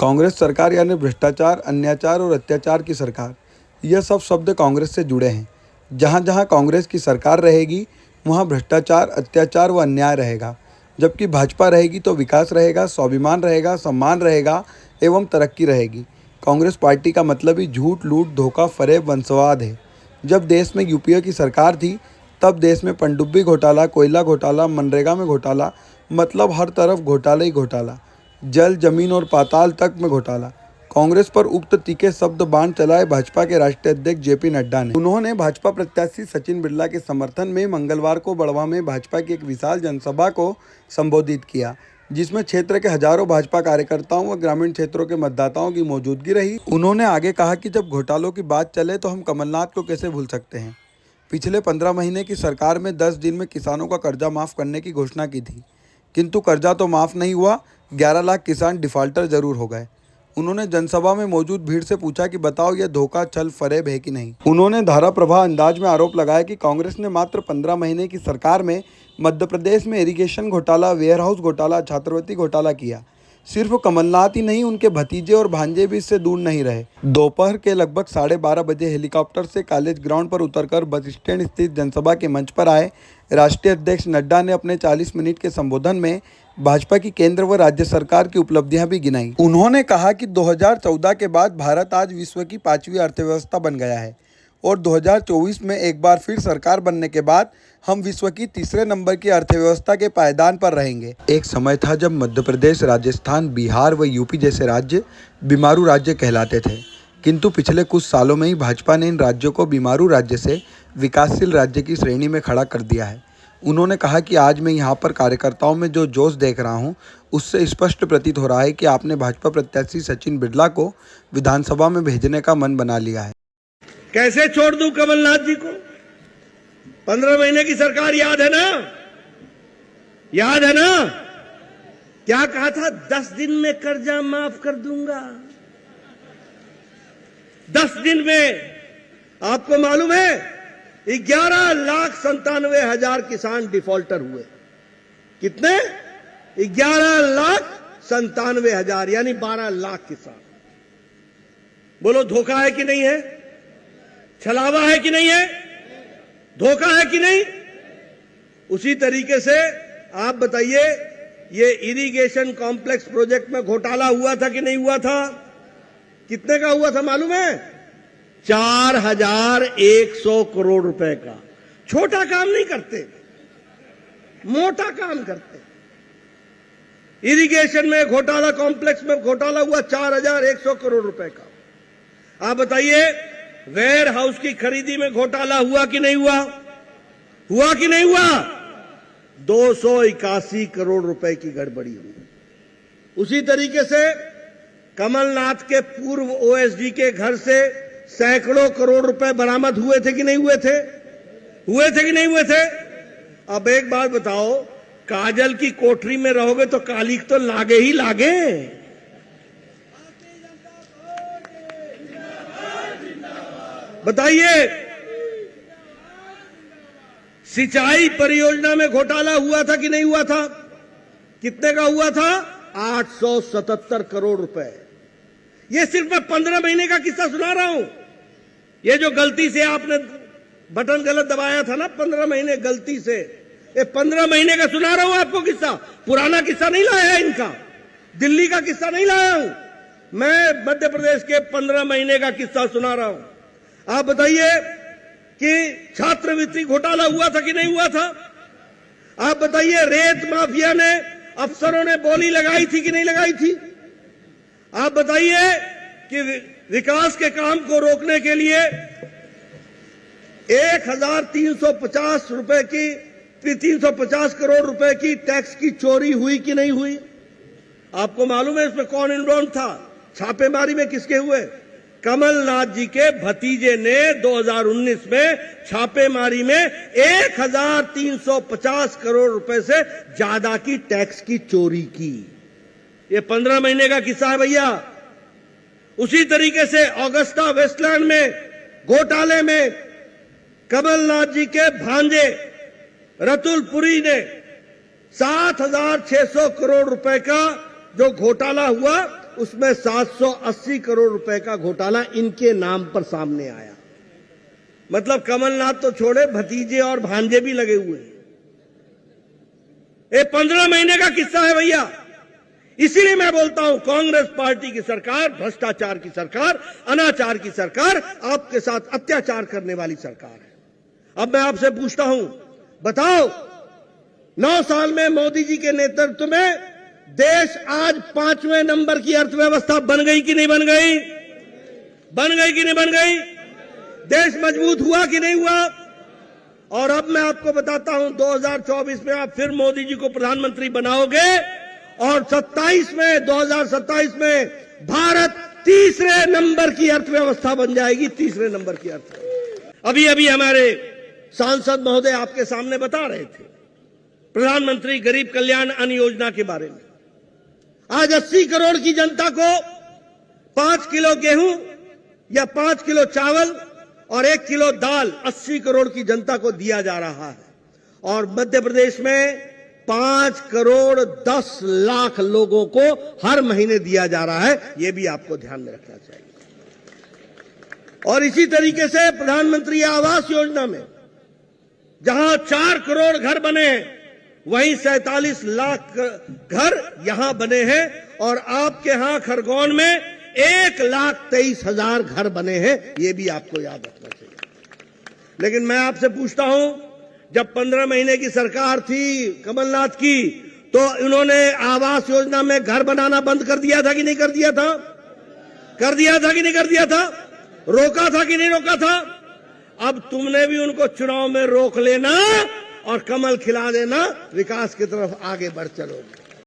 कांग्रेस सरकार यानी भ्रष्टाचार, अन्याचार और अत्याचार की सरकार, यह सब शब्द कांग्रेस से जुड़े हैं। जहां जहां कांग्रेस की सरकार रहेगी वहां भ्रष्टाचार, अत्याचार व अन्याय रहेगा। जबकि भाजपा रहेगी तो विकास रहेगा, स्वाभिमान रहेगा, सम्मान रहेगा एवं तरक्की रहेगी। कांग्रेस पार्टी का मतलब ही झूठ, लूट, धोखा, फरेब, वंशवाद है। जब देश में यूपीए की सरकार थी तब देश में पनडुब्बी घोटाला, कोयला घोटाला, मनरेगा में घोटाला, मतलब हर तरफ घोटाला ही घोटाला। जल, जमीन और पाताल तक में घोटाला। कांग्रेस पर उक्त तीखे शब्द बाण चलाए भाजपा के राष्ट्रीय अध्यक्ष जेपी नड्डा ने। उन्होंने भाजपा प्रत्याशी सचिन बिरला के समर्थन में मंगलवार को बड़वा में भाजपा की एक विशाल जनसभा को संबोधित किया, जिसमें क्षेत्र के हजारों भाजपा कार्यकर्ताओं व ग्रामीण क्षेत्रों के मतदाताओं की मौजूदगी रही। उन्होंने आगे कहा कि जब घोटालों की बात चले तो हम कमलनाथ को कैसे भूल सकते हैं। पिछले 15 महीने की सरकार में 10 दिन में किसानों का कर्जा माफ़ करने की घोषणा की थी, किंतु कर्जा तो माफ़ नहीं हुआ, 11 लाख किसान डिफ़ाल्टर जरूर हो गए। उन्होंने जनसभा में मौजूद भीड़ से पूछा कि बताओ यह धोखा, छल, फरेब है कि नहीं। उन्होंने धारा प्रवाह अंदाज में आरोप लगाया कि कांग्रेस ने मात्र 15 महीने की सरकार में मध्य प्रदेश में इरिगेशन घोटाला, वेयरहाउस घोटाला, छात्रवृत्ति घोटाला किया। सिर्फ कमलनाथ ही नहीं, उनके भतीजे और भांजे भी इससे दूर नहीं रहे। दोपहर के लगभग 12:30 बजे हेलीकॉप्टर से कॉलेज ग्राउंड पर उतरकर बस स्टैंड स्थित जनसभा के मंच पर आए राष्ट्रीय अध्यक्ष नड्डा ने अपने 40 मिनट के संबोधन में भाजपा की केंद्र व राज्य सरकार की उपलब्धियां भी गिनाई। उन्होंने कहा कि 2014 के बाद भारत आज विश्व की 5वीं अर्थव्यवस्था बन गया है और 2024 में एक बार फिर सरकार बनने के बाद हम विश्व की तीसरे नंबर की अर्थव्यवस्था के पायदान पर रहेंगे। एक समय था जब मध्य प्रदेश, राजस्थान, बिहार व यूपी जैसे राज्य बीमारू राज्य कहलाते थे, किंतु पिछले कुछ सालों में ही भाजपा ने इन राज्यों को बीमारू राज्य से विकासशील राज्य की श्रेणी में खड़ा कर दिया है। उन्होंने कहा कि आज मैं यहाँ पर कार्यकर्ताओं में जो जोश देख रहा हूँ उससे स्पष्ट प्रतीत हो रहा है कि आपने भाजपा प्रत्याशी सचिन बिरला को विधानसभा में भेजने का मन बना लिया है। कैसे छोड़ दूं कमलनाथ जी को? 15 महीने की सरकार याद है ना? याद है ना? क्या कहा था? 10 दिन में कर्जा माफ कर दूंगा। 10 दिन में आपको मालूम है 11,97,000 किसान डिफॉल्टर हुए। कितने? 11,97,000 यानी 12 लाख किसान। बोलो धोखा है कि नहीं है? छलावा है कि नहीं है? धोखा है कि नहीं? उसी तरीके से आप बताइए, ये इरिगेशन कॉम्प्लेक्स प्रोजेक्ट में घोटाला हुआ था कि नहीं हुआ था? कितने का हुआ था मालूम है? 4,100 करोड़ रुपए का। छोटा काम नहीं करते, मोटा काम करते। इरिगेशन में घोटाला, कॉम्प्लेक्स में घोटाला हुआ 4,100 करोड़ रुपए का। आप बताइए, वेयर हाउस की खरीदी में घोटाला हुआ कि नहीं हुआ? हुआ कि नहीं हुआ? 281 करोड़ रुपए की गड़बड़ी हुई। उसी तरीके से कमलनाथ के पूर्व ओएसडी के घर से सैकड़ों करोड़ रुपए बरामद हुए थे कि नहीं हुए थे? हुए थे कि नहीं हुए थे? अब एक बात बताओ, काजल की कोठरी में रहोगे तो कालिक तो लागे ही लागे। बताइए, सिंचाई परियोजना में घोटाला हुआ था कि नहीं हुआ था? कितने का हुआ था? 877 करोड़ रुपए। ये सिर्फ मैं 15 महीने का किस्सा सुना रहा हूं। ये जो गलती से आपने बटन गलत दबाया था ना, 15 महीने गलती से, ये 15 महीने का सुना रहा हूं आपको किस्सा। पुराना किस्सा नहीं लाया है इनका, दिल्ली का किस्सा नहीं लाया हूं मैं, मध्य प्रदेश के 15 महीने का किस्सा सुना रहा हूं। आप बताइए कि छात्रवृत्ति घोटाला हुआ था कि नहीं हुआ था? आप बताइए, रेत माफिया ने, अफसरों ने बोली लगाई थी कि नहीं लगाई थी? आप बताइए कि विकास के काम को रोकने के लिए 1,350 रुपए की, 350 करोड़ रुपए की टैक्स की चोरी हुई कि नहीं हुई? आपको मालूम है इसमें कौन इन्वॉल्व था? छापेमारी में किसके हुए? कमलनाथ जी के भतीजे ने 2019 में छापेमारी में 1,350 करोड़ रुपए से ज्यादा की टैक्स की चोरी की। ये 15 महीने का किस्सा है भैया। उसी तरीके से ऑगस्टा वेस्टलैंड में घोटाले में कमलनाथ जी के भांजे रतुल पुरी ने 7,600 करोड़ रुपए का जो घोटाला हुआ उसमें 780 करोड़ रुपए का घोटाला इनके नाम पर सामने आया। मतलब कमलनाथ तो छोड़े, भतीजे और भांजे भी लगे हुए हैं। ये 15 महीने का किस्सा है भैया। इसीलिए मैं बोलता हूं, कांग्रेस पार्टी की सरकार भ्रष्टाचार की सरकार, अनाचार की सरकार, आपके साथ अत्याचार करने वाली सरकार है। अब मैं आपसे पूछता हूं, बताओ 9 साल में मोदी जी के नेतृत्व में देश आज 5वें नंबर की अर्थव्यवस्था बन गई कि नहीं बन गई? बन गई कि नहीं बन गई? देश मजबूत हुआ कि नहीं हुआ? और अब मैं आपको बताता हूं, 2024 में आप फिर मोदी जी को प्रधानमंत्री बनाओगे और 2027 में भारत तीसरे नंबर की अर्थव्यवस्था बन जाएगी, तीसरे नंबर की अर्थव्यवस्था। अभी अभी हमारे सांसद महोदय आपके सामने बता रहे थे प्रधानमंत्री गरीब कल्याण अन्न योजना के बारे में। आज 80 करोड़ की जनता को 5 किलो गेहूं या 5 किलो चावल और 1 किलो दाल 80 करोड़ की जनता को दिया जा रहा है। और मध्य प्रदेश में 5 करोड़ 10 लाख लोगों को हर महीने दिया जा रहा है। यह भी आपको ध्यान में रखना चाहिए। और इसी तरीके से प्रधानमंत्री आवास योजना में जहां 4 करोड़ घर बने हैं, वहीं 47 लाख घर यहां बने हैं। और आपके यहां खरगोन में 1,23,000 घर बने हैं। यह भी आपको याद रखना चाहिए। लेकिन मैं आपसे पूछता हूं, जब 15 महीने की सरकार थी कमलनाथ की, तो इन्होंने आवास योजना में घर बनाना बंद कर दिया था कि नहीं कर दिया था? कर दिया था कि नहीं कर दिया था? रोका था कि नहीं रोका था? अब तुमने भी उनको चुनाव में रोक लेना और कमल खिला देना, विकास की तरफ आगे बढ़ चलोगे।